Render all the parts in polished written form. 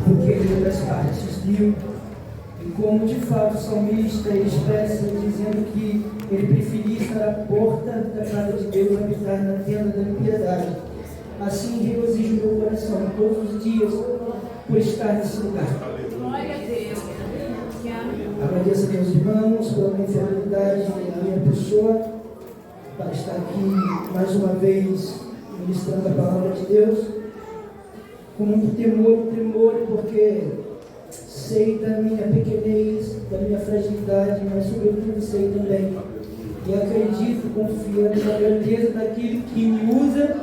porque ele das partes viu. E como de fato o salmista ele expressa dizendo que ele preferia estar à porta da casa de Deus, habitar na tenda da impiedade. Assim regozijo meu coração todos os dias por estar nesse lugar. Glória a Deus. Agradeço a Deus, irmãos, pela confiabilidade da minha pessoa para estar aqui mais uma vez ministrando a palavra de Deus com muito temor e tremor, porque sei da minha pequenez, da minha fragilidade, mas sobretudo sei também e acredito, confiando na grandeza daquele que me usa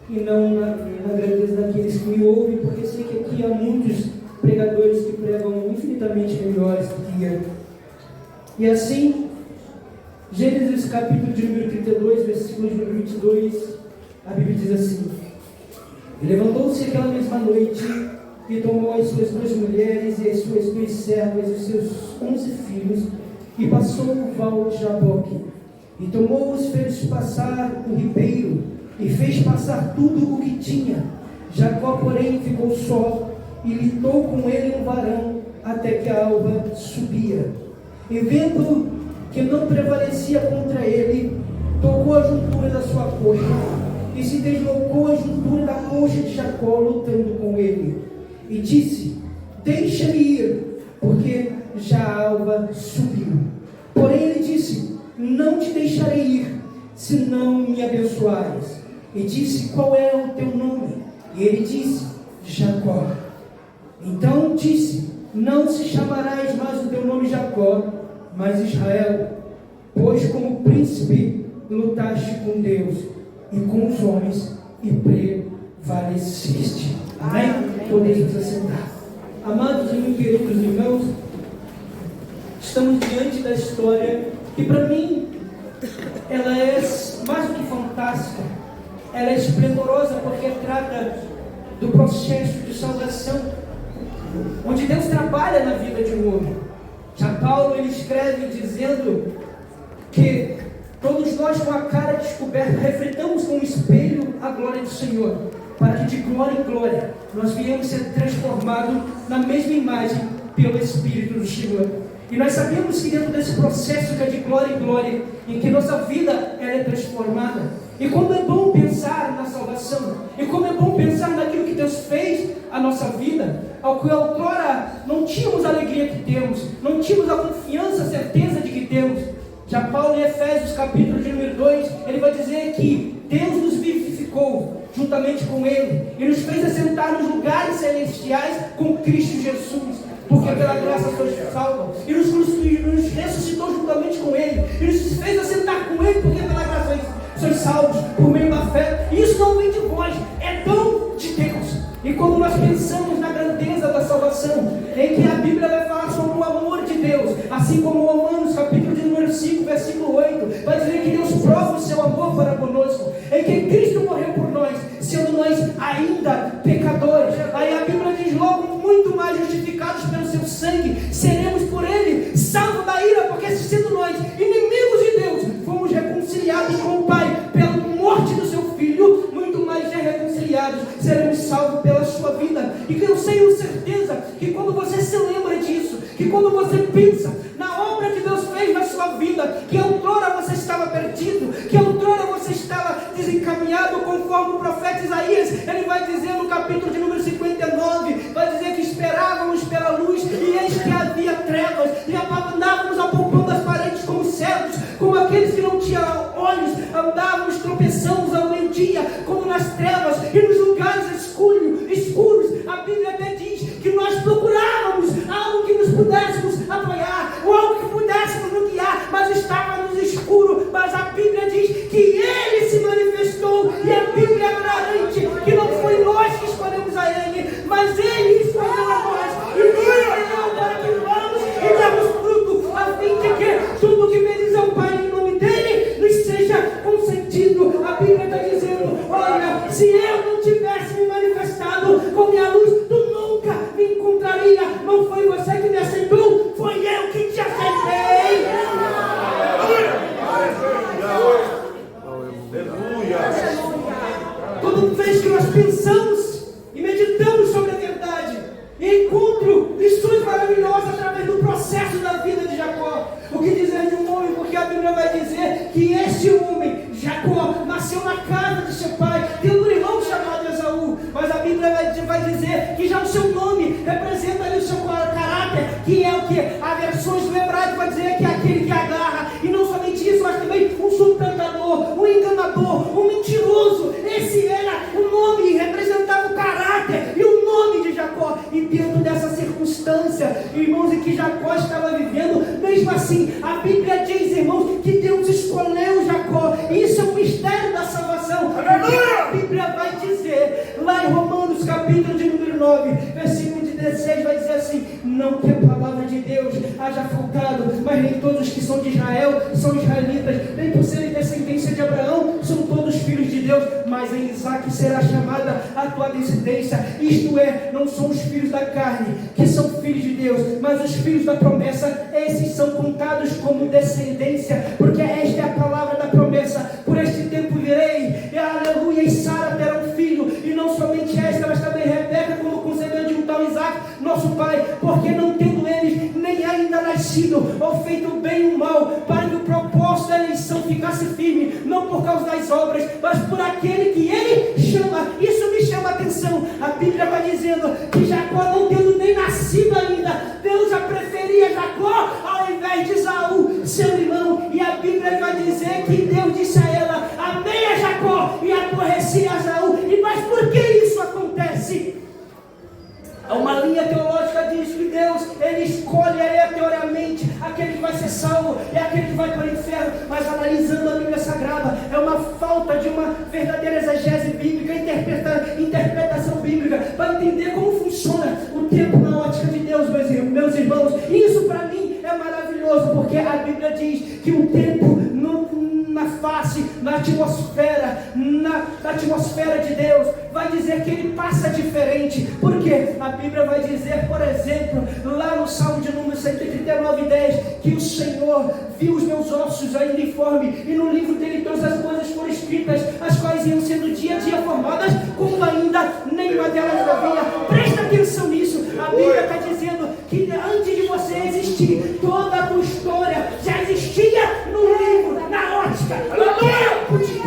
e não na grandeza daqueles que me ouvem, porque sei que aqui há muitos pregadores que pregam infinitamente melhores do que eu. E assim, Gênesis capítulo de número 32, versículo de número 22, a Bíblia diz assim: E levantou-se aquela mesma noite e tomou as suas 2 mulheres e as suas 2 servas e os seus 11 filhos e passou o val de Jaboque e tomou-os, fez passar o ribeiro e fez passar tudo o que tinha. Jacó, porém, ficou só e lutou com ele um varão até que a alva subia. E vendo que não prevalecia contra ele, tocou a juntura da sua coxa e se deslocou a juntura da coxa de Jacó, lutando com ele. E disse: Deixa-me ir, porque já a alva subiu. Porém ele disse: Não te deixarei ir, se não me abençoares. E disse: Qual é o teu nome? E ele disse: Jacó. Então disse: Não se chamarás mais o teu nome Jacó, mas Israel, pois como príncipe lutaste com Deus e com os homens e prevaleceste. Amém? Podemos nos assentar. Amados e muito queridos irmãos, estamos diante da história que para mim ela é mais do que fantástica, ela é esplendorosa porque trata do processo de salvação, onde Deus trabalha na vida de um homem. Já Paulo ele escreve dizendo que todos nós com a cara descoberta refletamos com um espelho a glória do Senhor, para que de glória em glória nós viemos ser transformados na mesma imagem pelo Espírito do Senhor. E nós sabemos que dentro desse processo que é de glória em glória, em que nossa vida ela é transformada. E como é bom pensar na salvação, e como é bom pensar naquilo que Deus fez a nossa vida, ao que outrora não tínhamos a alegria que temos, não tínhamos a confiança, a certeza de que temos. Já Paulo em Efésios capítulo de número 2, ele vai dizer que Deus nos vivificou juntamente com Ele, e nos fez assentar nos lugares celestiais com Cristo Jesus, porque pela graça sois salvos, e nos ressuscitou juntamente com Ele, e nos fez assentar com Ele, porque pela graça sois salvos por meio da fé. E isso não vem de vós, é dom de Deus. E quando nós pensamos na grandeza da salvação, em que a Bíblia vai falar sobre o amor de Deus, assim como Romanos capítulo de número 5, versículo 8, vai dizer que Deus prova o seu amor para conosco, em que Cristo morreu por nós, sendo nós ainda pecadores. Aí a Bíblia diz logo: muito mais justificados pelo seu sangue, seremos por Ele salvos da ira, porque sendo nós inimigos de Deus, fomos reconciliados com o Pai pela morte do seu Filho, muito mais já reconciliados, seremos salvos pela sua vida. E que eu tenho certeza que quando você se lembra disso, que quando você pensa na obra que Deus fez na sua vida, que outrora você estava perdido, que outrora você estava desencaminhado, conforme o profeta Isaías, ele vai dizer no capítulo de número 59, vai dizer que esperávamos pela luz, e eis que havia trevas, e andávamos apalpando as paredes como cegos, como aqueles que não tinham olhos, andávamos, tropeçamos ao meio-dia, como nas trevas, e nos lugares escuros. A Bíblia até diz que nós procurávamos algo que nos pudéssemos apoiar, ou algo que pudéssemos nos guiar, mas estávamos escuro. Mas a Bíblia diz que Ele se manifestou, e a Bíblia garante que não foi nós que escolhemos a Ele, mas Ele escolheu a nós, e nos escolheu para que vamos e demos fruto, a fim de que tudo que pedis ao Pai em nome dEle nos seja concedido. A Bíblia está dizendo: olha, se eu não tivesse me manifestado com minha luz do novo vai dizer que já o seu nome representa ali o seu caráter, que é o que? A versões do hebraico vai dizer que é aquele que agarra, e não somente isso, mas também um suplantador, um enganador, um mentiroso. Esse era o nome, representava o caráter e o nome de Jacó. E dentro dessa circunstância, irmãos, em que Jacó estava vivendo, mesmo assim, a Bíblia diz, irmãos, que Deus escolheu Jacó. Isso é um mistério da salvação. A Bíblia vai dizer, lá em Romanos capítulo de número 9, versículo de 16, vai dizer assim: não que a palavra de Deus haja faltado, mas nem todos que são de Israel são israelitas, nem por serem descendência de Abraão são todos filhos de Deus, mas em Isaque será chamada a tua descendência. Isto é, não são os filhos da carne que são filhos de Deus, mas os filhos da promessa, esses são contados como descendência, porque esta é a palavra da promessa: por este tempo virei, e aleluia, e Sara terá um filho, e não somente esta, mas também Rebeca, como concebeu de um tal Isaque, nosso pai, porque não tendo eles nem ainda nascido, ou feito o bem ou o mal, para que o propósito da eleição ficasse firme, não por causa das obras, mas por aquele que ele chama. Isso me chama a atenção. A Bíblia vai dizendo que Jacó, não tendo nem nascido ainda, Deus já preferia Jacó ao invés de Esaú, seu irmão. E a Bíblia vai dizer que Deus disse a ela: amei a Jacó e aborreci a Esaú. E mas por que isso acontece? Há uma linha teológica diz que Deus, ele escolhe aleatoriamente aquele que vai ser salvo e aquele que vai para o inferno. Mas analisando a Bíblia Sagrada, é uma falta de uma verdadeira exegese bíblica, interpretação bíblica, para entender como funciona o tempo na ótica de Deus, meus irmãos. E isso para mim é maravilhoso, porque a Bíblia diz que o tempo na face, na atmosfera de Deus, vai dizer que ele passa diferente. Por quê? A Bíblia vai dizer, por exemplo, lá no Salmo de número 139:10, que o Senhor viu os meus ossos ainda informe, e no livro dele todas as coisas foram escritas, as quais iam sendo dia a dia formadas, como ainda nenhuma delas havia. Presta atenção nisso. A Bíblia está dizendo que antes de você existir, toda a tua história já existia no livro, na ótica, no tempo de Deus.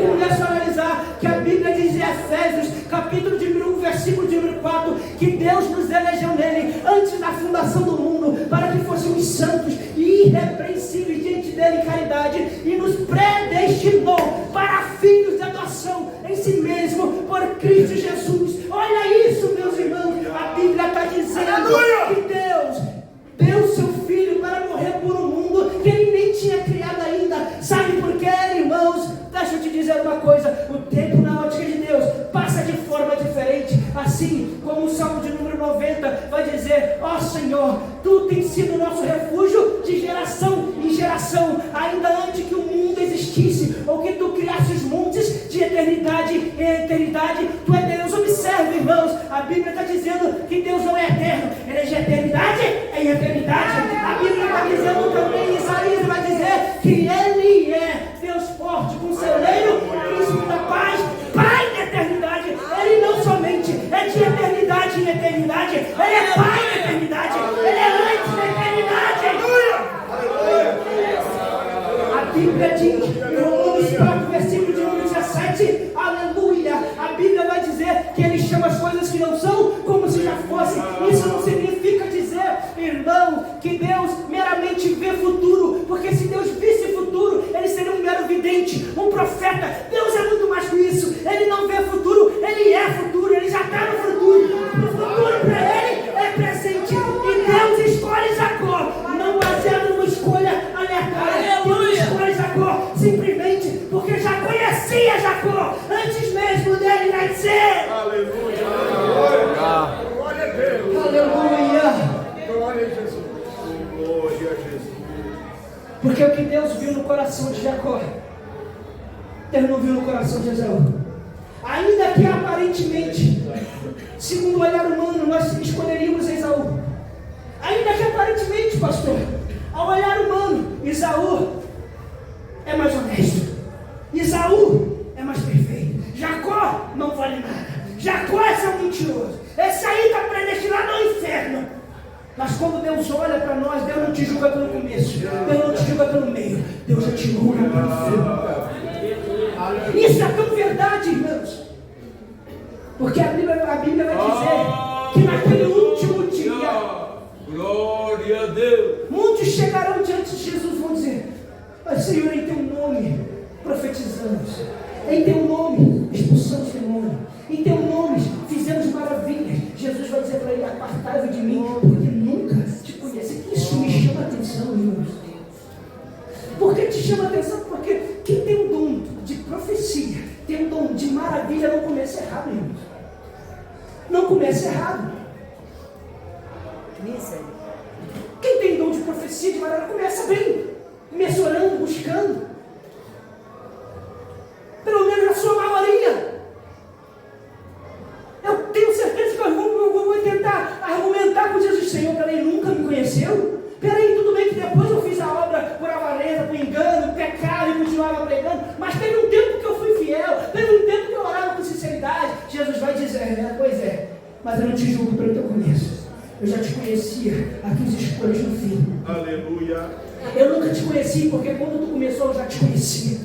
Eu começo a analisar que a Bíblia diz em Efésios, capítulo de 1, versículo de número 4, que Deus nos elegeu nele antes da fundação do mundo, para que fôssemos santos e irrepreensíveis diante dele em caridade, e nos predestinou para filhos de adoção em si mesmo, por Cristo Jesus. Olha isso, meus irmãos. A Bíblia está dizendo que Deus deu seu Filho para morrer por um mundo que ele nem tinha criado ainda. Sabe por quê, irmãos? Deixa eu te dizer uma coisa: o tempo na ótica de Deus passa de forma diferente. Assim como o Salmo de número 90 vai dizer: ó Senhor, tu tens sido nosso refúgio de geração em geração, ainda antes que o mundo existisse, ou que tu criasse os montes, de eternidade em eternidade, tu é Deus. Observe, irmãos, a Bíblia está dizendo que Deus não é eterno, ele é de eternidade em eternidade. A Bíblia está dizendo também, Isaías vai dizer que ele é Deus forte, conselheiro, príncipe da paz, Pai da eternidade. Ele não somente é de eternidade em eternidade, ele é Pai da eternidade, ele é antes da eternidade. A Bíblia diz em Romanos 4, versículo de número 17, aleluia, a Bíblia vai dizer que ele chama as coisas que não são como se já fossem. Isso não significa dizer, irmão, que Deus meramente vê futuro, porque se Deus visse futuro, ele seria um mero vidente, um profeta. Deus é muito mais que isso. Ele não vê futuro, ele é futuro, ele já está no futuro. O futuro para ele é presente, e Deus escolhe Jacó, não baseado numa escolha aleatória. Deus escolhe Jacó simplesmente porque já conhecia Jacó antes mesmo dele nascer. Aleluia! Glória a Deus! Aleluia! Glória a Jesus! Glória a Jesus! Porque o que Deus viu no coração de Jacó, Deus não viu no coração de Esaú. Ainda que aparentemente, segundo o olhar humano, nós escolheríamos Esaú. Ainda que aparentemente, pastor, ao olhar humano, Esaú é mais honesto, Esaú é mais perfeito, Jacó não vale nada, Jacó é seu mentiroso, esse aí está predestinado ao inferno. Mas quando Deus olha para nós, Deus não te julga pelo começo, Deus não te julga pelo meio, Deus já te julga pelo fim. Isso é tão verdade, irmãos. Porque a Bíblia vai dizer que naquele último dia, glória a Deus, muitos chegarão diante de Jesus e vão dizer: mas Senhor, em teu nome profetizamos, em teu nome expulsamos demônio, em teu nome fizemos maravilhas. Jesus vai dizer para ele: apartai-vos de mim, porque nunca te conheci. Isso me chama a atenção, irmãos. Por que te chama a atenção? Porque quem tem o dom de profecia, tem o dom de maravilha, não começa errado, irmãos. Não começa errado. Quem tem dom de profecia, de maravilha, começa bem, começa orando, buscando. Pelo menos na sua maioria. Eu tenho certeza que eu vou tentar argumentar com Jesus: Senhor, peraí, nunca me conheceu? Peraí, tudo bem que depois eu fiz a obra por avareza, por engano, pecado e continuava pregando, mas teve um tempo que eu fui fiel, teve um tempo que eu orava com sinceridade. Jesus vai dizer: pois é, mas eu não te julgo pelo teu começo. Eu já te conhecia aqui os escolhas no fim. Aleluia. Eu nunca te conheci, porque quando tu começou eu já te conhecia.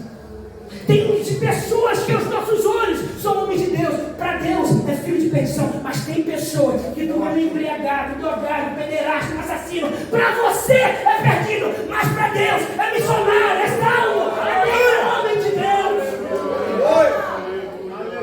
Tem pessoas que aos nossos olhos são homens de Deus, para Deus é filho de pensão, mas tem pessoas que dormem embriagado, drogado, pederasta, assassino. Para você é perdido, mas para Deus é missionário, é salvo, é homem de Deus.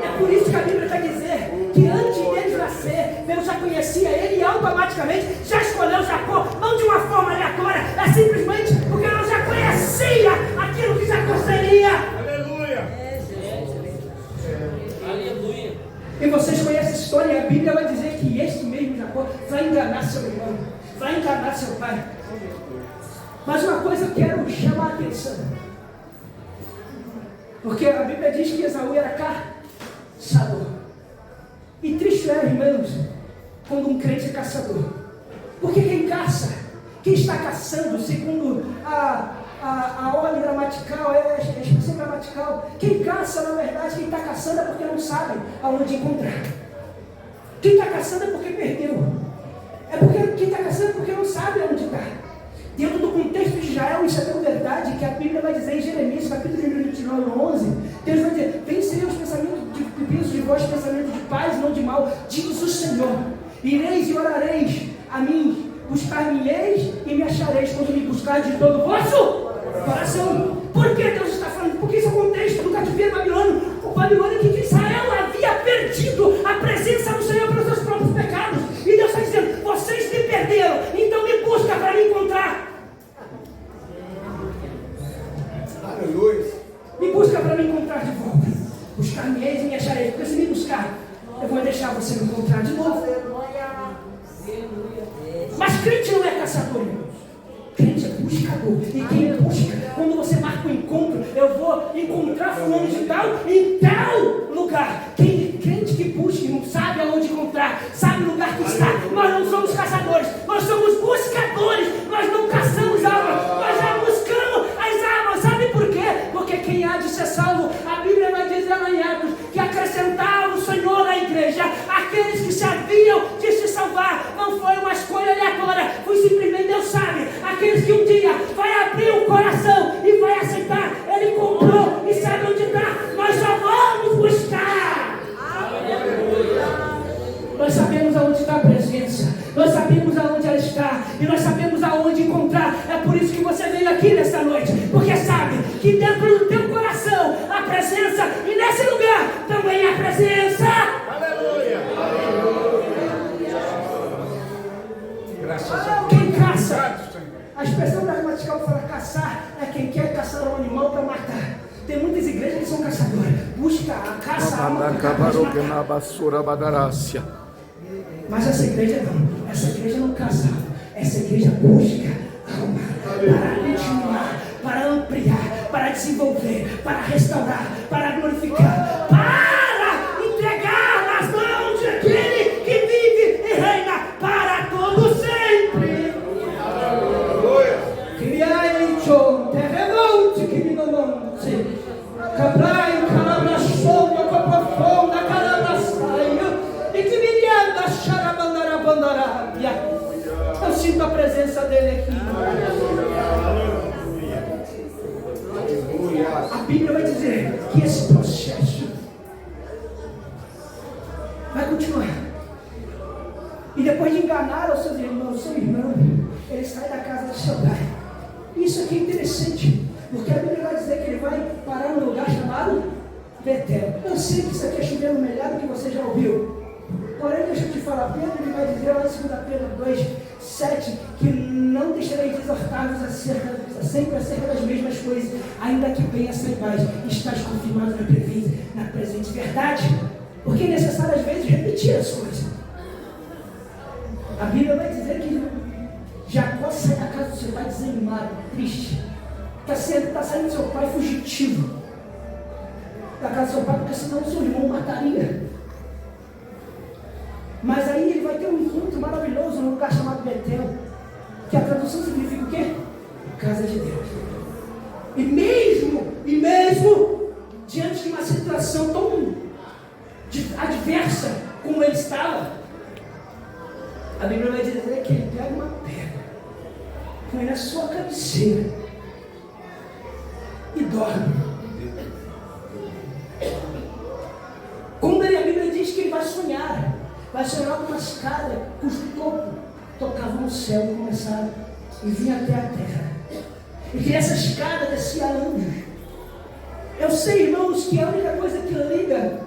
É por isso que a Bíblia vai dizer que antes dele nascer, Deus já conhecia ele e automaticamente já escolheu Jacó, não de uma forma aleatória, é simplesmente porque Deus já conhecia aquilo que Jacó seria. E vocês conhecem a história, e a Bíblia vai dizer que este mesmo Jacó vai enganar seu irmão, vai enganar seu pai. Mas uma coisa eu quero chamar a atenção, porque a Bíblia diz que Esaú era caçador. E triste é, irmãos, quando um crente é caçador. Porque quem caça, quem está caçando, segundo a ordem gramatical, a expressão gramatical, quem caça, na verdade, quem está caçando é porque não sabe aonde encontrar. Quem está caçando é porque perdeu. É porque quem está caçando é porque não sabe aonde está. Dentro do contexto de Israel, isso é tão verdade que a Bíblia vai dizer em Jeremias, capítulo 29, 11, Deus vai dizer: vencerei os pensamentos de penso de vós, pensamentos de paz e não de mal, diz o Senhor. Ireis e orareis a mim, buscar-me-eis e me achareis quando me buscar de todo o vosso coração. Por que Deus está falando? Porque isso é o contexto do cativeiro babilônico. O babilônio que Israel havia perdido a presença do Senhor pelos seus próprios pecados. E Deus está dizendo: vocês me perderam, então me busca para me encontrar. Aleluia. Me busca para me encontrar de volta. Buscar-me-eis e me achareis. Porque se me buscar, eu vou deixar você me encontrar de novo. Mas crente não é caçador, irmãos. Crente é buscador. E quem busca, quando você marca um encontro, eu vou encontrar fulano de tal em tal lugar. Crente que busca e não sabe aonde encontrar, sabe o lugar que está. Nós não somos caçadores, nós somos buscadores. Nós não caçamos almas, nós já buscamos as almas. Sabe por quê? Porque quem há de ser salvo, a Bíblia vai dizer lá em Atos que acrescentava o Senhor na igreja aqueles que se haviam de se salvar. Não foi uma escolha aleatória, foi simplesmente Deus sabe. Aqueles que um dia vai abrir o coração e vai aceitar. Ele comprou e sabe onde está. Nós só vamos buscar. Nós sabemos aonde está a presença, nós sabemos aonde ela está e nós sabemos aonde encontrar. É por isso que você veio aqui nesta noite, porque sabe que dentro do teu coração a presença, e nesse lugar também há presença. Aleluia. Graças a Deus. Quem caça, a expressão gramatical fala caçar, é quem quer caçar um animal para matar. Tem muitas igrejas que são caçadoras, busca a caça a alma para matar. Mas essa igreja não, essa igreja não caça, essa igreja busca alma para continuar, para ampliar, para desenvolver, para restaurar, para glorificar, para entregar nas mãos daquele que vive e reina para todo sempre. Criai chão, terremoto que me monte, cabrai, calabrasoma, copofonda, calabrasaio, e que me anda, xarabandarabandaraia. Eu sinto a presença dele aqui. A Bíblia vai dizer que esse processo E depois de enganar os seus irmãos, seu irmão, ele sai da casa do seu pai. Isso aqui é interessante, porque a Bíblia vai dizer que ele vai parar num lugar chamado Betel. Eu sei que isso aqui é chover no melhor que você já ouviu. Porém, deixa eu te falar, Pedro ele vai dizer lá em 2 Pedro 2:7 que não deixarei de exortar-vos sempre acerca das mesmas coisas, ainda que venha sem paz, estás confirmado na presente verdade. Porque é necessário às vezes repetir as coisas. A Bíblia vai dizer que Jacó sai da casa do seu pai desanimado, triste. Está saindo do seu pai fugitivo da casa do seu pai, porque senão o seu irmão o mataria. Mas aí ele vai ter um encontro maravilhoso num lugar chamado Betel, que a tradução significa o quê? Casa de Deus. E mesmo diante de uma situação tão adversa como ele estava, a Bíblia vai dizer que ele pega uma pedra, põe na sua cabeceira e dorme. Quando a Bíblia diz que ele vai sonhar com uma escada cujo topo tocava no céu e começava e vinha até a terra. E que essa escada descia anjos. Eu sei, irmãos, que a única coisa que liga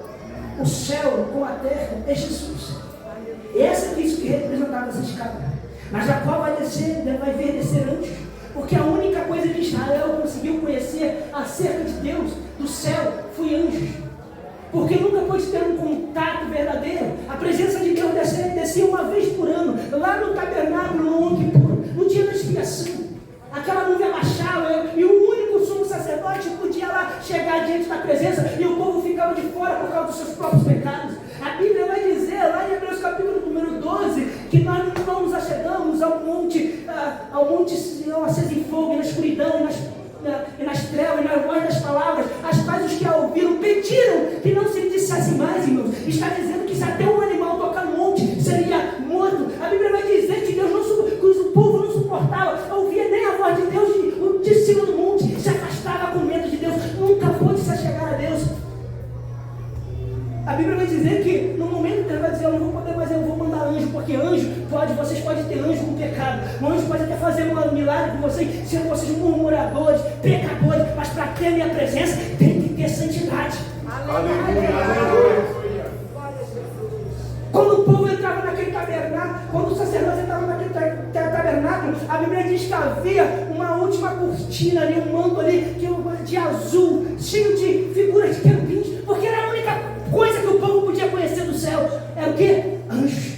o céu com a terra é Jesus. E essa é isso que representava essa escada. Mas Jacó vai ver descer anjos, porque a única coisa que Israel conseguiu conhecer acerca de Deus, do céu, foi anjos. Porque nunca pôde ter um contato verdadeiro. A presença de Deus descia uma vez por ano, lá no tabernáculo, no Yom Kippur, no dia da expiação. Aquela nuvem abaixava, e o único sumo sacerdote podia lá chegar diante da presença, e o povo ficava de fora por causa dos seus próprios pecados. A Bíblia vai dizer, lá em Hebreus capítulo número 12, que nós não nos achegamos ao monte aceso em fogo, e na escuridão, e nas trevas, e na voz das palavras, as quais os que a ouviram pediram que não se lhe dissesse mais, irmãos. Está dizendo que se até um animal tocar no monte, seria morto. A Bíblia vai dizer que o povo não suportava, ouvia nem a voz de Deus de cima do monte, se afastava com medo de Deus, nunca pôde se achegar a Deus. A Bíblia vai dizer que no momento que ele vai dizer, eu não vou poder, mas eu vou mandar anjo, porque vocês podem ter anjo com pecado, o anjo pode até fazer um milagre com vocês, sendo vocês murmuradores, pecadores, mas para ter a minha presença tem que ter santidade. Aleluia. Quando o povo entrava naquele tabernáculo, quando o sacerdote entrava naquele tabernáculo, a Bíblia diz que havia uma última cortina ali, um manto ali de azul, cheio de figuras de querubins, porque era a única coisa que o povo podia conhecer do céu. Era o quê? Anjos,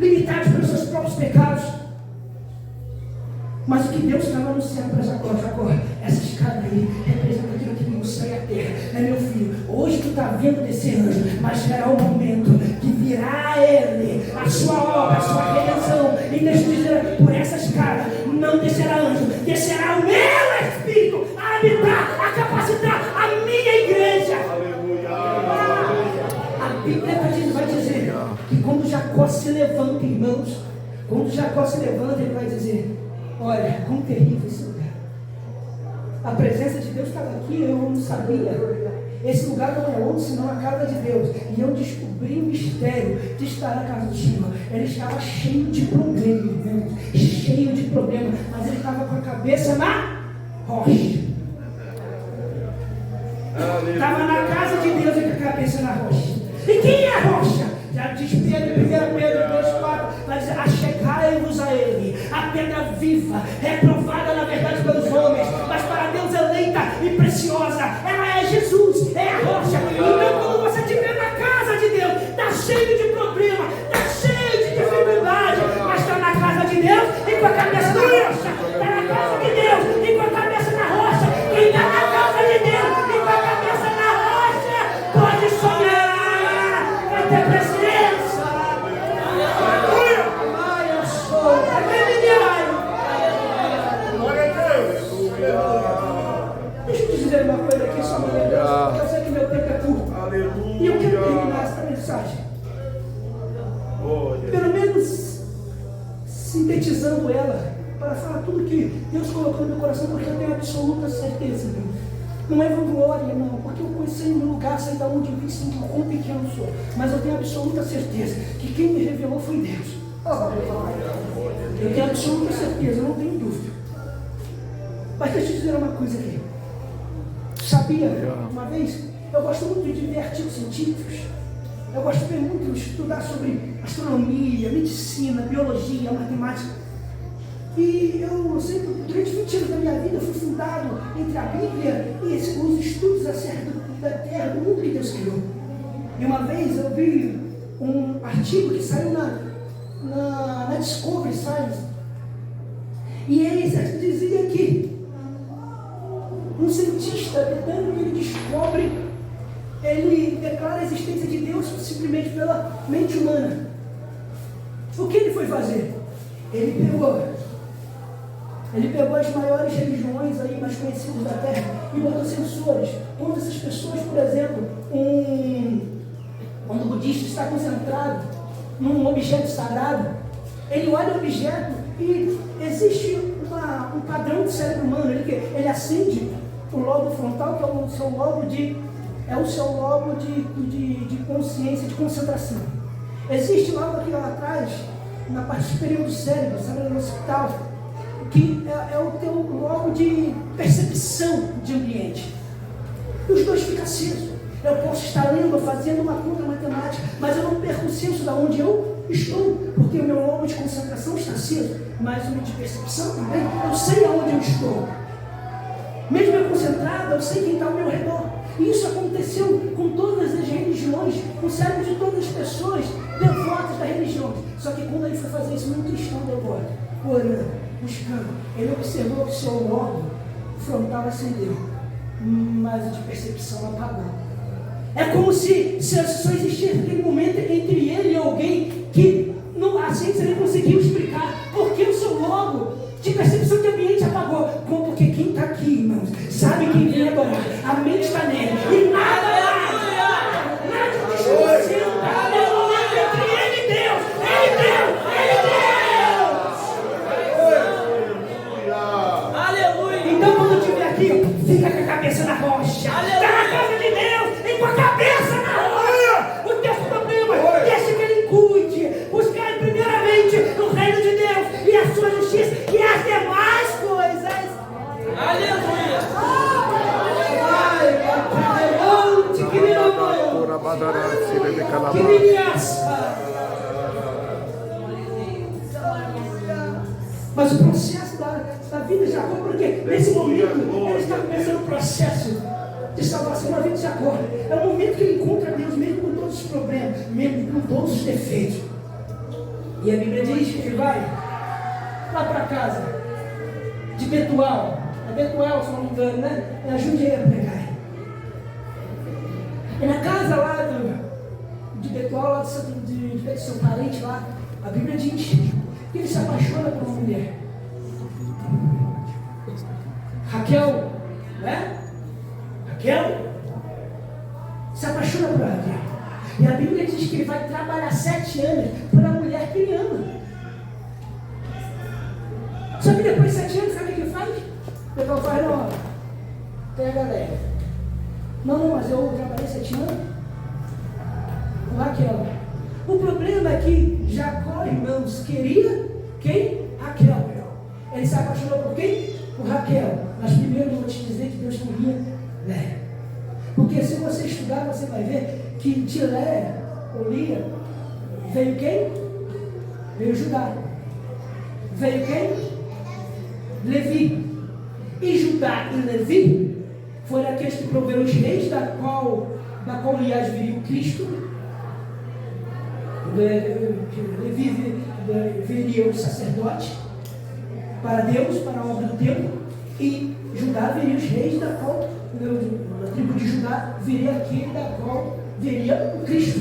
limitados pelos seus próprios pecados. Mas o que Deus estava anunciando para Jacó, essa escada aí representa aquilo que me sai a terra. Meu filho, hoje tu está vendo descer anjo, mas será o momento que virá ele, a sua obra, a sua redenção. E Deus diz, por essa escada não descerá anjo, descerá o meu Espírito a habitar, a capacitar a minha igreja. A Bíblia vai dizer que quando Jacó se levanta, irmãos, quando Jacó se levanta, ele vai dizer, olha, quão terrível esse lugar. A presença de Deus estava aqui, eu não sabia. Esse lugar não é onde, senão a casa de Deus. E eu descobri o mistério de estar na casa do Senhor. Ele estava cheio de problemas, irmãos, cheio de problemas, mas ele estava com a cabeça na rocha. Estava na casa de Deus e com a cabeça na rocha. E quem é a rocha? Já diz Pedro, 1 Pedro 2,4, vai dizer, achegai-vos a ele, a pedra viva, reprovada na verdade pelos homens, mas para Deus eleita e preciosa. Ela é Jesus, é a rocha. Então quando você estiver na casa de Deus, está cheio de problema, está cheio de dificuldade, mas está na casa de Deus e com a cabeça na rocha. Está na casa de Deus e com a cabeça na rocha. Quem está na casa de Deus e com a cabeça na rocha, pode sonhar, vai ter presença. Deixa eu te dizer uma coisa aqui, só uma lembrança. Eu sei que meu tempo é curto. Aleluia. E eu quero terminar essa mensagem, pelo menos sintetizando ela, para falar tudo que Deus colocou no meu coração, porque eu tenho absoluta certeza Não é vanglória, não, porque eu conheci meu lugar, sei de onde eu vim, sinto o quão pequeno sou. Mas eu tenho absoluta certeza que quem me revelou foi Deus. Eu tenho absoluta certeza, eu não tenho dúvida. Mas deixa eu te dizer uma coisa aqui. Sabia, uma vez, eu gosto muito de ver artigos científicos. Eu gosto muito de estudar sobre astronomia, medicina, biologia, matemática. E eu sempre, durante 20 anos da minha vida, fui fundado entre a Bíblia e os estudos acerca da Terra, do mundo que Deus criou. E uma vez eu vi um artigo que saiu na Discovery Science. E ele dizia que um cientista britânico, ele declara a existência de Deus simplesmente pela mente humana. O que ele foi fazer? Ele pegou as maiores religiões aí mais conhecidas da Terra e botou sensores. Quando essas pessoas, por exemplo, quando o budista está concentrado num objeto sagrado, ele olha o objeto e existe um padrão do cérebro humano. Ele acende o lobo frontal, que é o seu lobo de consciência, de concentração. Existe logo aqui lá atrás, na parte superior do cérebro, sabe, no hospital, que é o teu lobo de percepção de ambiente. E os dois ficam acesos. Eu posso estar lendo, fazendo uma conta matemática, mas eu não perco o senso de onde eu estou, porque o meu lobo de concentração está aceso, mas o meu de percepção também. Eu sei aonde eu estou. Mesmo eu concentrado, eu sei quem está ao meu redor. E isso aconteceu com todas as religiões, com o cérebro de todas as pessoas devotas da religião. Só que quando ele foi fazer isso, num cristão devoto, orando, buscando, ele observou que o seu lobo frontal acendeu, mas o de percepção apagou. É como se só existisse aquele momento entre ele e alguém que a ciência nem conseguiu explicar por que o seu lobo de percepção de ambiente apagou. Porque quem está aqui, irmãos, sabe quem vem adorar. A mente está nele. E nada te desconcentra. É o momento entre ele e Deus. Aleluia. Então quando eu estiver aqui, fica com a cabeça na rocha. Está na casa de Deus e com a cabeça na rocha. O teu problema, deixa que ele cuide. Buscar primeiramente o reino de Deus e a sua justiça e as demais coisas. Aleluia! Mas o processo da vida de Jacó, porque nesse momento ele está começando o processo de salvação na vida de Jacó. É o momento que ele encontra Deus, mesmo com todos os problemas, mesmo com todos os defeitos. E a Bíblia diz que ele vai lá para casa de Betuel. Betuel, se não me engano, né? Me ajude a pregar. E na casa lá de Betuel, lá de seu parente lá, a Bíblia diz que ele se apaixona por uma mulher. Raquel, né? Raquel se apaixona por Raquel. E a Bíblia diz que ele vai trabalhar 7 anos por uma mulher que ele ama. Só que depois de 7 anos, sabe o que ele faz? Betuel faz, não, tem a galera. Não, mas eu trabalhei 7 anos com Raquel. O problema é que Jacó, irmãos, queria quem? Raquel. Ele se apaixonou por quem? Por Raquel. Mas primeiro eu vou te dizer que Deus queria Léia. Porque se você estudar, você vai ver que de Léia, ou Lia, veio quem? Veio Judá. Veio quem? Levi. E Judá e Levi foram aqueles que proveram os reis, da qual aliás viria o Cristo. Levi viria o sacerdote para Deus, para a obra do templo, e Judá viria os reis, da qual, na tribo de Judá, viria aquele da qual viria o Cristo.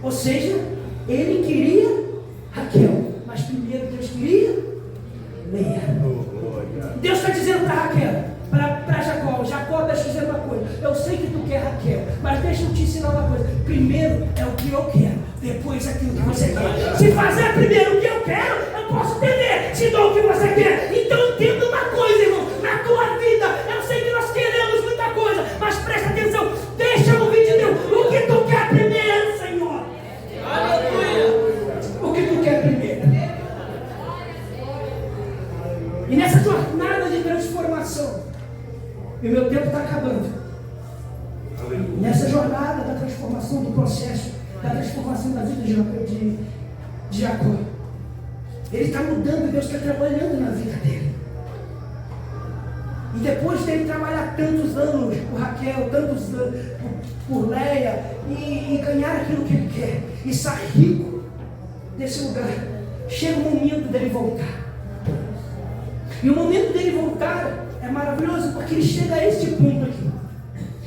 Ou seja, ele queria Raquel, mas primeiro Deus queria Leia. Deus está dizendo para Raquel, para Jacó: Jacó, deixa eu dizer uma coisa. Eu sei que tu quer Raquel, mas deixa eu te ensinar uma coisa. Primeiro é o que eu quero, depois aquilo que você quer. Se fazer primeiro o que eu quero, eu posso entender. Se dou o que você quer, então entenda uma coisa, irmão. Na tua vida, eu sei que nós queremos de Jacó. Ele está mudando, Deus está trabalhando na vida dele. E depois dele trabalhar tantos anos por Raquel, tantos anos por Leia, e ganhar aquilo que ele quer, e sair rico desse lugar, chega o momento dele voltar. E o momento dele voltar é maravilhoso, porque ele chega a este ponto aqui.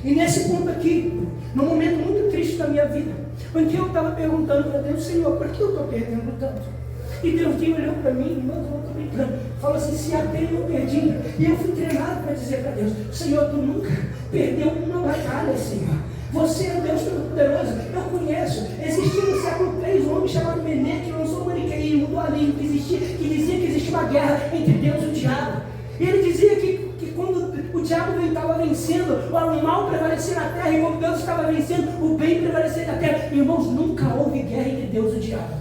E nesse ponto aqui, num momento muito triste da minha vida, onde eu estava perguntando para Deus: Senhor, por que eu estou perdendo tanto? E Deus olhou para mim, irmão, eu não estou brincando, falou assim: se até eu perdi. E eu fui treinado para dizer para Deus: Senhor, tu nunca perdeu uma batalha, Senhor. Você é Deus Todo-Poderoso. Eu conheço. Existia no século III um homem chamado Mené, que lançou o maniqueísmo do alívio que dizia que existia uma guerra entre Deus e o diabo. E ele dizia que quando o diabo estava vencendo, o mal prevalecia na terra, e quando Deus estava vencendo, o bem prevalecia na terra. Irmãos, nunca houve guerra entre Deus e o diabo.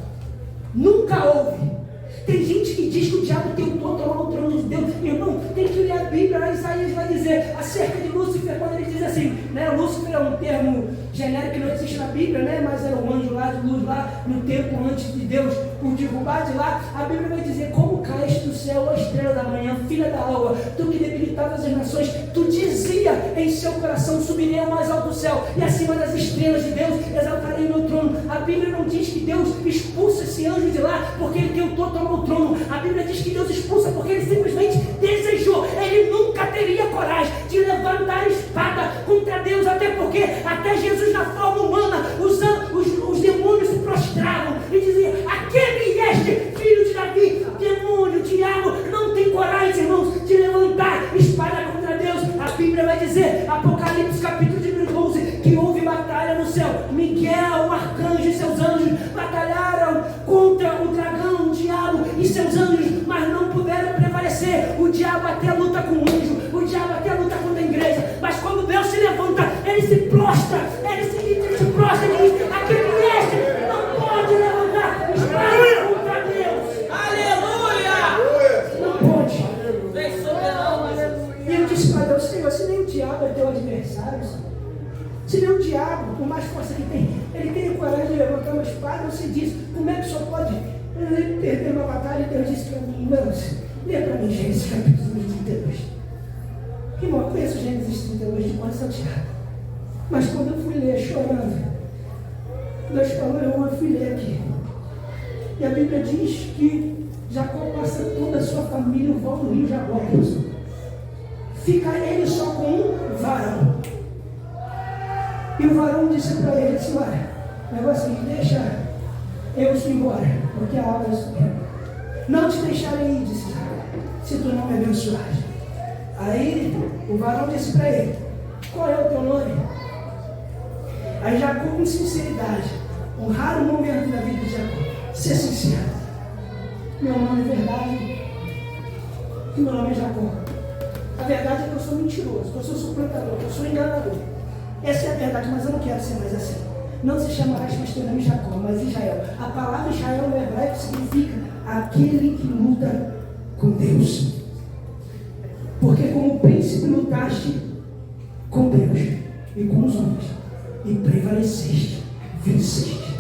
Nunca houve. Tem gente que diz que o diabo tentou tomar o trono de Deus. Irmão, tem que ler a Bíblia. Lá Isaías vai dizer acerca de Lúcifer, quando ele diz assim, né? Lúcifer é um termo genérico que não existe na Bíblia, né? Mas era um anjo lá de luz, lá no tempo antes de Deus o derrubar de lá. A Bíblia vai dizer: como caíste do céu, a estrela da manhã, filha da alva, tu que debilitavas as nações, tu dizia em seu coração: subirei ao mais alto do céu, e acima das estrelas de Deus exaltarei meu trono. A Bíblia não diz que Deus expulsa esse anjo de lá porque ele tentou tomar o trono. A Bíblia diz que Deus expulsa porque ele simplesmente desejou. Ele nunca teria coragem de levantar a espada contra Deus, até porque até Jesus na forma humana, os demônios se prostravam e diziam: aquele este filho de Davi, demônio, diabo, não tem coragem, irmãos, de levantar espada contra Deus. A Bíblia vai dizer, Apocalipse capítulo de 12, que houve batalha no céu. Miguel, o arcanjo e seus anjos batalharam contra o dragão, o diabo e seus anjos, mas não puderam prevalecer. O diabo até luta com o anjo, o diabo até luta contra a igreja, mas quando Deus se levanta, ele se prostra, ele se prostra e diz: aquele mestre não pode levantar espada contra Deus. Aleluia! Não pode. Vem soberano. E eu disse para Deus: Senhor, se nem o diabo é teu adversário, se nem o diabo, por mais força que tem, ele tem coragem de levantar uma espada, você diz: como é que o senhor pode perder uma batalha? E Deus disse para mim: irmãos, lê para mim Gênesis capítulo 32. Irmão, eu conheço Gênesis 32 de quase salteado, mas quando eu fui ler chorando, Deus falou: eu fui ler aqui, e a Bíblia diz que Jacó passa toda a sua família em volta do rio Jabok. Fica ele só com um varão. E o varão disse para ele: disse: olha, o negócio é: deixa eu ir embora, porque a água subiu. Não te deixarei ir, disse Jacó, se tu não me abençoares. Aí o varão disse para ele: qual é o teu nome? Aí Jacó, com sinceridade, um raro momento da vida de Jacó, ser sincero: meu nome é verdade, e meu nome é Jacó. A verdade é que eu sou mentiroso, que eu sou suplantador, que eu sou enganador. Essa é a verdade, mas eu não quero ser mais assim. Não se chamarás mais teu nome Jacó, mas Israel. A palavra Israel no hebraico significa aquele que luta com Deus. Porque como príncipe lutaste com Deus e com os homens, e prevaleceste, venceste.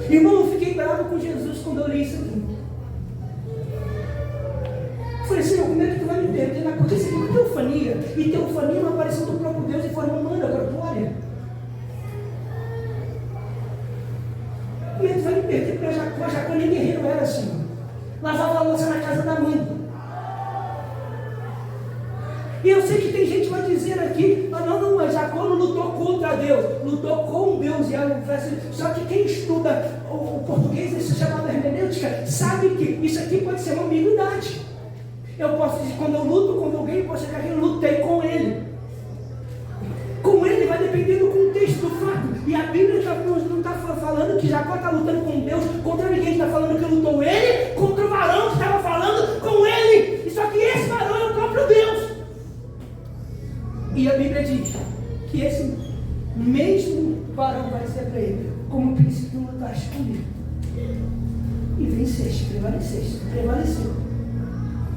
Irmão, eu fiquei bravo com Jesus quando eu li isso aqui. Eu falei: Senhor, como é que tu vai me perder? Porque isso aqui é teofania, e teofania é uma aparição do próprio Deus em forma humana, corpórea. Como é que tu vai me perder para Jacó? Jacó nem guerreiro era, Senhor. Lavava a louça na casa da mãe. E eu sei que tem gente que vai dizer aqui: não, Jacó não lutou contra Deus, lutou com Deus. Só que quem estuda o português, isso é chamado hermenêutica, sabe que isso aqui pode ser uma ambiguidade. Eu posso dizer, quando eu luto com alguém, eu posso chegar aqui: eu lutei com ele. Com ele vai depender do contexto, do fato. E a Bíblia não está falando que Jacó está lutando com Deus contra ninguém, está falando que lutou ele contra o varão que estava falando com ele. E só que esse varão é o próprio Deus. E a Bíblia diz que esse mesmo varão vai dizer para ele: como príncipe lutaste comigo, e venceste, prevaleceu.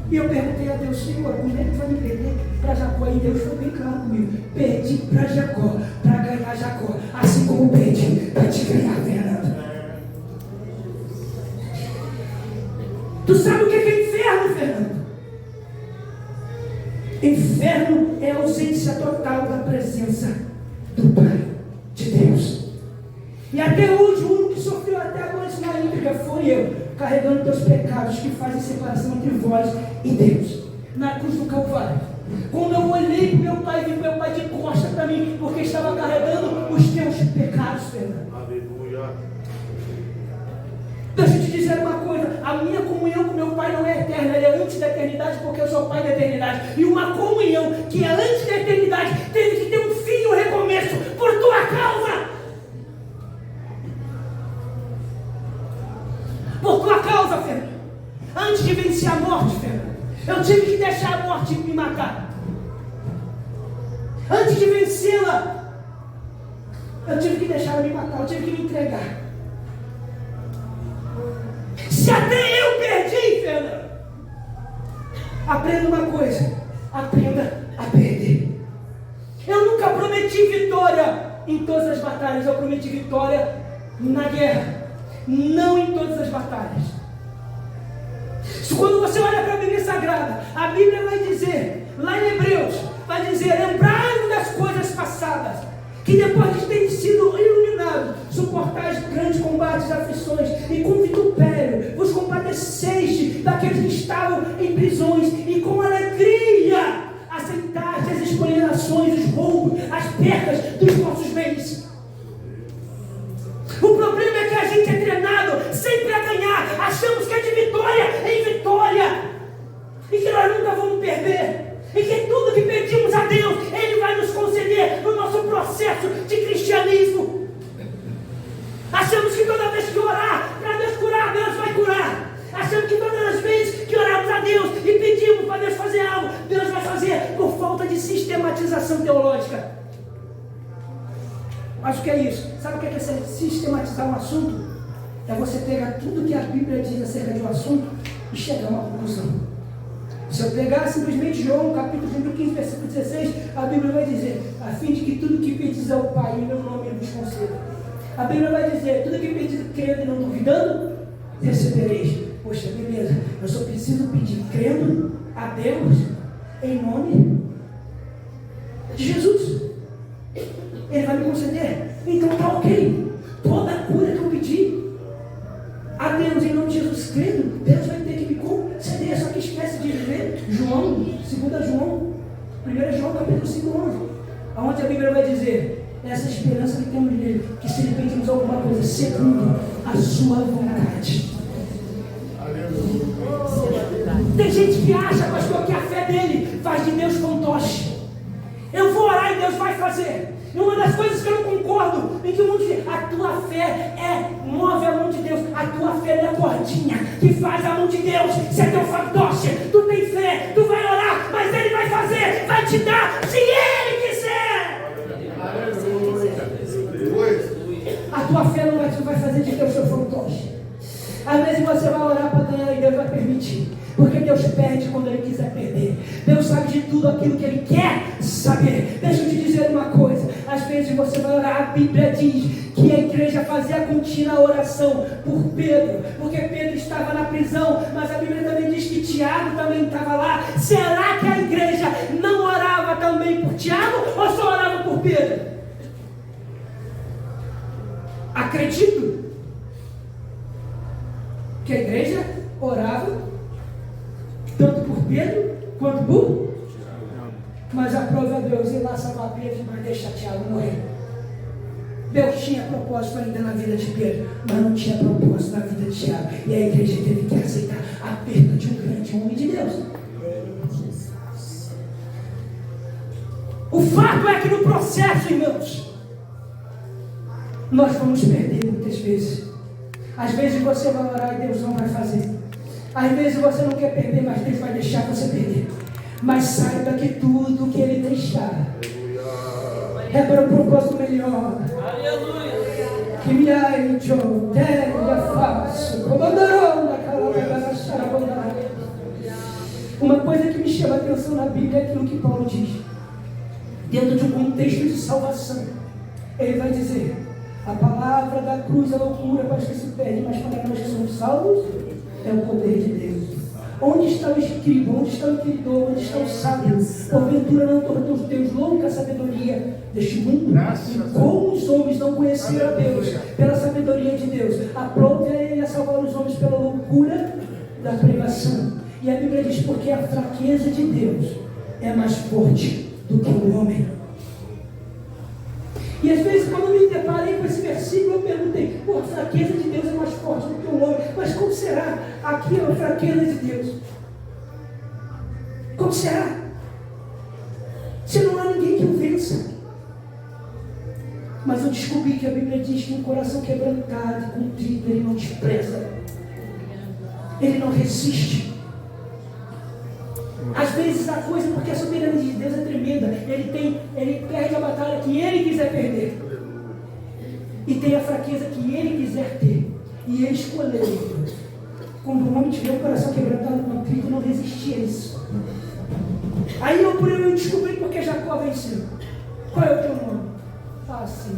E eu perguntei a Deus: Senhor, como é que vai me perder para Jacó? E Deus foi bem claro comigo: perdi para Jacó, para ganhar Jacó, assim como perdi para te ganhar, Fernando. Tu sabe o que é inferno, Fernando? Inferno é a ausência total da presença do Pai, de Deus. E até hoje, o único que sofreu até agora isso na íntegra foi eu, carregando teus pecados que fazem separação entre vós e Deus, na cruz do Calvário. Quando eu olhei para o meu pai, vi meu pai de costa para mim, porque estava carregando os teus pecados, Fernando. Aleluia. Deixa eu te dizer uma coisa, a minha comunhão com meu pai não é eterna, ela é antes da eternidade, porque eu sou pai da eternidade. E uma comunhão que é antes da eternidade teve que ter um fim e um recomeço por tua causa. Por tua causa, Fernando. Antes de vencer a morte, Fernando, eu tive que deixar a morte me matar. Antes de vencê-la, eu tive que deixar ela me matar, eu tive que me entregar. Se até eu perdi, Fernando, aprenda uma coisa, aprenda a perder. Eu nunca prometi vitória em todas as batalhas, eu prometi vitória na guerra, não em todas as batalhas. Quando você olha para a Bíblia Sagrada, a Bíblia vai dizer, lá em Hebreus, vai dizer, lembrai-vos das coisas passadas, que depois de terem sido iluminados, suportais grandes combates, aflições, e com vitupério vos compadeceste daqueles que estavam em prisões, e com alegria aceitaste as espoliações, os roubos, as perdas dos vossos bens. O problema é que a gente é treinado sempre a ganhar, achamos que é de vitória em vitória, e que nós nunca vamos perder, e que tudo que pedimos a Deus, Ele vai nos conceder no nosso processo de cristianismo. Achamos que toda vez que orar para Deus curar, Deus vai curar. Achamos que todas as vezes que oramos a Deus e pedimos para Deus fazer algo, Deus vai fazer, por falta de sistematização teológica. Mas o que é isso? Sabe o que é sistematizar um assunto? É você pegar tudo que a Bíblia diz acerca de um assunto e chegar a uma conclusão. Se eu pegar simplesmente João, capítulo 15, versículo 16, a Bíblia vai dizer, a fim de que tudo que pedis ao Pai, em meu nome Ele vos conceda. A Bíblia vai dizer, tudo que pedis crendo e não duvidando, recebereis. Poxa, beleza, eu só preciso pedir crendo a Deus, em nome de Jesus. Ele vai me conceder. Então tá ok. Toda a cura que eu pedi a Deus em nome de Jesus crendo, Deus vai ter que me conceder. Só que esquece de ver João, 2 João, 1 João capítulo 5, 11, onde a Bíblia vai dizer, essa esperança que temos nele, que se lhe pedimos alguma coisa segundo a sua vontade. Tem gente que acha, pastor, que a fé dele faz de Deus fantoche. Eu vou orar e Deus vai fazer. E uma das coisas que eu não concordo em que o mundo diz, a tua fé move a mão de Deus, a tua fé é a cordinha que faz a mão de Deus. Se é teu fantoche, tu tem fé, tu vai orar, mas Ele vai fazer, vai te dar, se Ele quiser. A tua fé não vai fazer de Deus seu fantoche. Às vezes você vai orar para ganhar e Deus vai permitir. Porque Deus perde quando Ele quiser perder. Deus sabe de tudo aquilo que Ele quer saber. Deixa eu te dizer uma coisa. Às vezes você vai orar, a Bíblia diz que a igreja fazia contínua oração por Pedro, porque Pedro estava na prisão, mas a Bíblia também diz que Tiago também estava lá. Será que a igreja não orava também por Tiago ou só orava por Pedro? Acredito que a igreja orava tanto por Pedro quanto por, mas a prova é Deus ir lá salvar Pedro, mas deixar Tiago morrer. Deus tinha propósito ainda na vida de Pedro, mas não tinha propósito na vida de Tiago, e a igreja teve que aceitar a perda de um grande homem de Deus. O fato é que no processo, irmãos, nós vamos perder muitas vezes. Às vezes você vai orar e Deus não vai fazer. Às vezes você não quer perder, mas Deus vai deixar você perder. Mas saiba que tudo que Ele deixar é para um propósito melhor. Que me aicho, terra faço, comandarão na calada, uma coisa que me chama a atenção na Bíblia é aquilo que Paulo diz. Dentro de um contexto de salvação, ele vai dizer: a palavra da cruz é loucura para os que se perdem, mas para nós que somos salvos é o poder de Deus. Onde está o escriba? Onde está o inquiridor? Onde está o sábio? Porventura não tornou Deus louca a sabedoria deste mundo? E como os homens não conheceram a Deus pela sabedoria de Deus, aprove a Ele a salvar os homens pela loucura da pregação. E a Bíblia diz, porque a fraqueza de Deus é mais forte do que o homem. E às vezes, quando eu me deparei com esse versículo, eu perguntei, a fraqueza de Deus é mais forte do que o homem. Mas como será? Aqui é a fraqueza de Deus. Como será? Se não há ninguém que o vença. Mas eu descobri que a Bíblia diz que um coração quebrantado e contrito, Ele não despreza. Ele não resiste. Às vezes a coisa, porque a soberania de Deus é tremenda, ele perde a batalha que Ele quiser perder. E tem a fraqueza que Ele quiser ter. E Ele escolheu. Quando o homem tiver o coração quebrantado e contrito, não resistir a isso. Aí eu descobri porque Jacó venceu. Qual é o teu nome? Sim.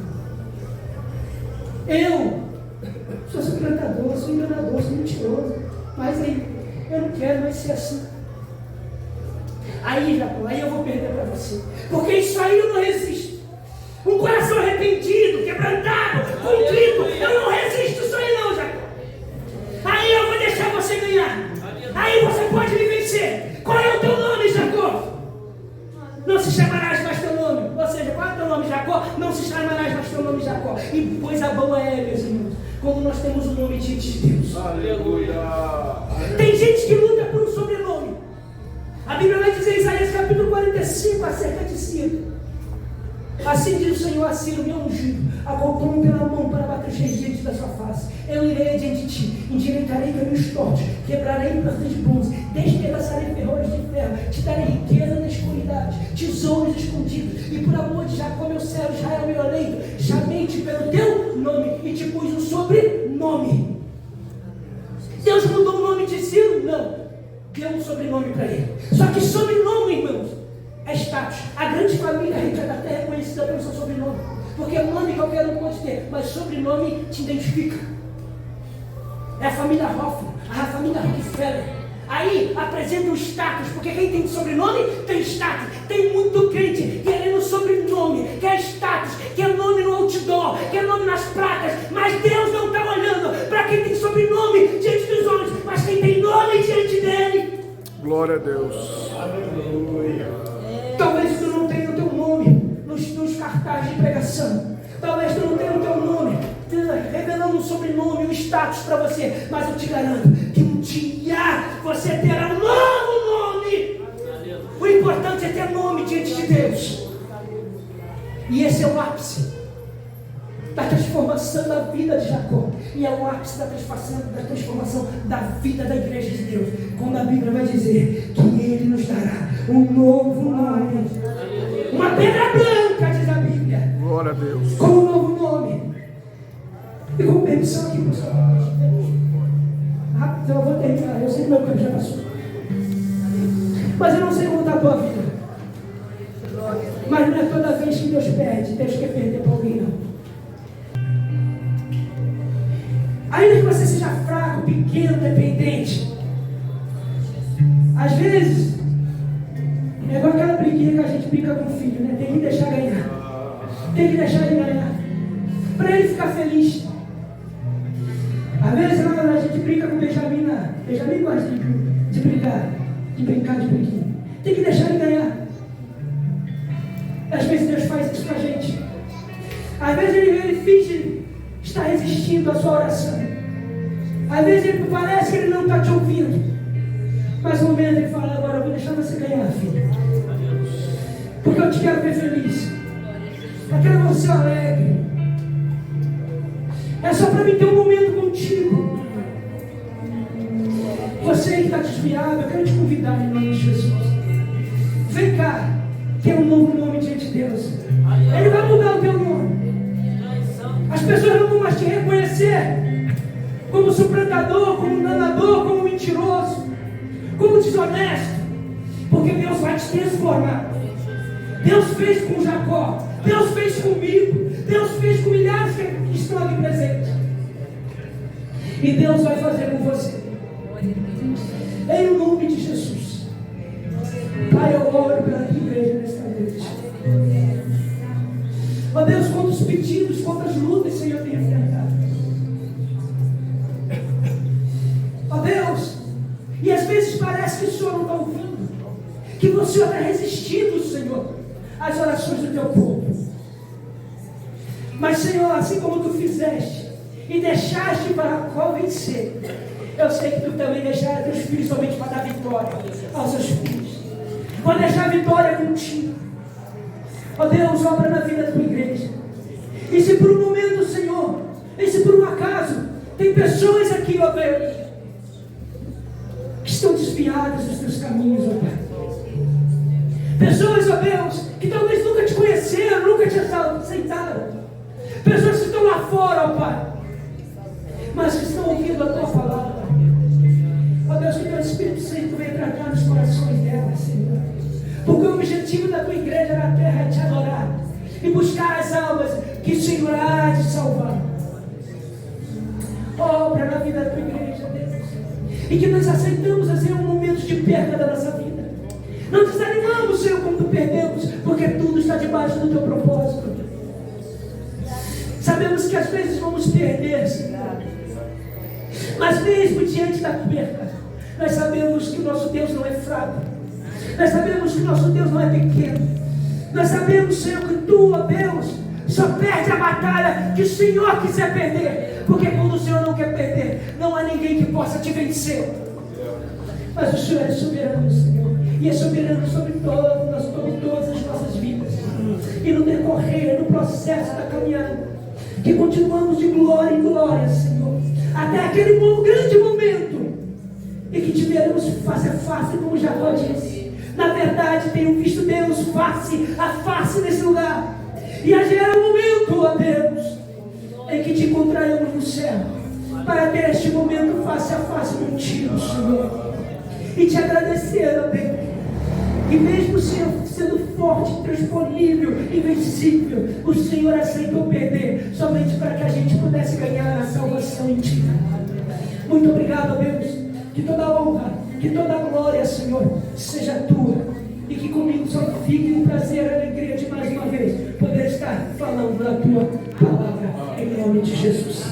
Eu sou suplantador, sou enganador, sou mentiroso. Mas aí, eu não quero mais ser assim. Aí, Jacó, aí eu vou perder para você. Porque isso aí eu não resisto. Um coração arrependido, quebrantado, contrito, eu não resisto isso aí não, Jacó. Aí eu vou deixar você ganhar. Aí você pode me vencer. Qual é o teu nome, Jacó? Não se chamarás mais teu nome. Ou seja, qual é o teu nome, Jacó? Não se chamarás mais teu nome, Jacó. E coisa boa é, meus irmãos, quando nós temos um nome diante de Deus. Aleluia. Tem gente que luta por um sobrenome. A Bíblia vai dizer em Isaías capítulo 45, acerca de Ciro. Assim diz o Senhor a Ciro, meu ungido, a qual tomo pela mão para bater os reis diante da sua face. Eu irei diante de ti, endireitarei caminhos tortos, quebrarei portas de bronze, despedaçarei ferrolhos de ferro, te darei riqueza na escuridade, tesouros escondidos, e por amor de Jacó, meu servo, Israel, meu eleito, chamei-te pelo teu nome e te pus um sobrenome. Deus mudou o nome de Ciro? Não. Deu um sobrenome para ele. Só que sobrenome, irmãos, é status. A grande família rica da terra é conhecida pelo seu sobrenome. Porque nome qualquer um pode ter, mas sobrenome te identifica. É a família Hoffman, a família Rockefeller. Aí apresenta o status, porque quem tem sobrenome tem status. Tem muito crente querendo sobrenome, quer status, quer nome no outdoor, quer nome nas placas. Mas Deus não está olhando para quem tem sobrenome diante dos homens, mas quem tem nome diante dele. Glória a Deus. Aleluia. Talvez tu não tenha o teu nome nos cartazes de pregação. Talvez tu não tenha o teu nome revelando um sobrenome, um status para você. Mas eu te garanto que um dia você terá um novo nome. O importante é ter nome diante de Deus. E esse é o ápice da transformação da vida de Jacó. E é o ápice da transformação da vida da igreja de Deus. Quando a Bíblia vai dizer que Ele nos dará um novo nome. Uma pedra branca, diz a Bíblia. Glória a Deus. Com um novo nome. E com permissão aqui, pessoal. Rápido, eu vou terminar. Eu sei que meu tempo já passou. Mas eu não sei como está a tua vida. Mas não é toda vez que Deus perde, Deus quer perder para alguém, não. Ainda que você seja fraco, pequeno, dependente, às vezes é igual aquela briguinha que a gente brinca com o filho, né? Tem que deixar ganhar. Tem que deixar ele ganhar. Para ele ficar feliz. Às vezes a gente brinca com o Benjamin. Benjamin gosta de brigar, de brincar de briguinha. Tem que deixar ele ganhar. Às vezes Deus faz isso com a gente. Às vezes ele finge estar resistindo à sua oração. Às vezes ele parece que ele não está te ouvindo. Mas no momento ele fala, agora eu vou deixar você ganhar, filho. Porque eu te quero ver feliz. Eu quero você alegre. É só para mim ter um momento contigo. Você que está desviado, eu quero te convidar em nome de Jesus. Vem cá, que é um novo nome diante de Deus. Ele vai mudar o teu nome. As pessoas não vão mais te reconhecer como suplantador, como enganador, como mentiroso, como desonesto. Porque Deus vai te transformar. Deus fez com Jacó. Deus fez comigo. Deus fez com milhares que estão aqui presentes. E Deus vai fazer com você. Em nome de Jesus. Pai, eu oro pela tua igreja nesta noite. Ó Deus, quantos pedidos, quantas lutas, Senhor, tem enfrentado. Ó Deus, e às vezes parece que o Senhor não está ouvindo, que o Senhor está resistindo, Senhor, às orações do teu povo. Mas, Senhor, assim como tu fizeste e deixaste para qual vencer, eu sei que tu também deixarás teus filhos somente para dar vitória aos seus filhos. Vou deixar a vitória contigo. Ó Deus, obra na vida da tua igreja. E se por um momento, Senhor, e se por um acaso, tem pessoas aqui, ó Deus, que estão desviadas dos teus caminhos, ó Pai. Pessoas, ó Deus, que talvez nunca te conheceram, nunca te aceitaram. Pessoas que estão lá fora, ó Pai, mas que estão ouvindo a tua palavra. Ó Deus, que teu Espírito Santo venha tratar nos corações delas, Senhor. Porque o objetivo da tua igreja na terra é te adorar e buscar as almas que o Senhor há de salvar. Obra na vida da tua igreja, Deus. E que nós aceitamos assim um momento de perda da nossa vida. Não desanimamos, Senhor, como perdemos, porque tudo está debaixo do teu propósito. Sabemos que às vezes vamos perder, Senhor. Mas mesmo diante da perda, nós sabemos que o nosso Deus não é fraco. Nós sabemos que o nosso Deus não é pequeno. Nós sabemos, Senhor, que tu, ó Deus, só perde a batalha que o Senhor quiser perder. Porque quando o Senhor não quer perder, não há ninguém que possa te vencer. Mas o Senhor é soberano, Senhor. E é soberano sobre todas as nossas vidas. E no decorrer, no processo da caminhada, que continuamos de glória em glória, Senhor, até aquele grande momento em que te veremos face a face, como Jacó disse. Na verdade, tenho visto Deus face a face nesse lugar. E haverá um momento, ó Deus, em que te encontraremos no céu, para ter este momento face a face contigo, Senhor, e te agradecer, ó Deus. E mesmo, Senhor, sendo forte, transponível, invencível, o Senhor aceitou perder, somente para que a gente pudesse ganhar a salvação em Ti. Muito obrigado, Deus. Que toda a honra, que toda a glória, Senhor, seja Tua. E que comigo só fique um prazer e alegria de mais uma vez poder estar falando da Tua palavra, em nome de Jesus.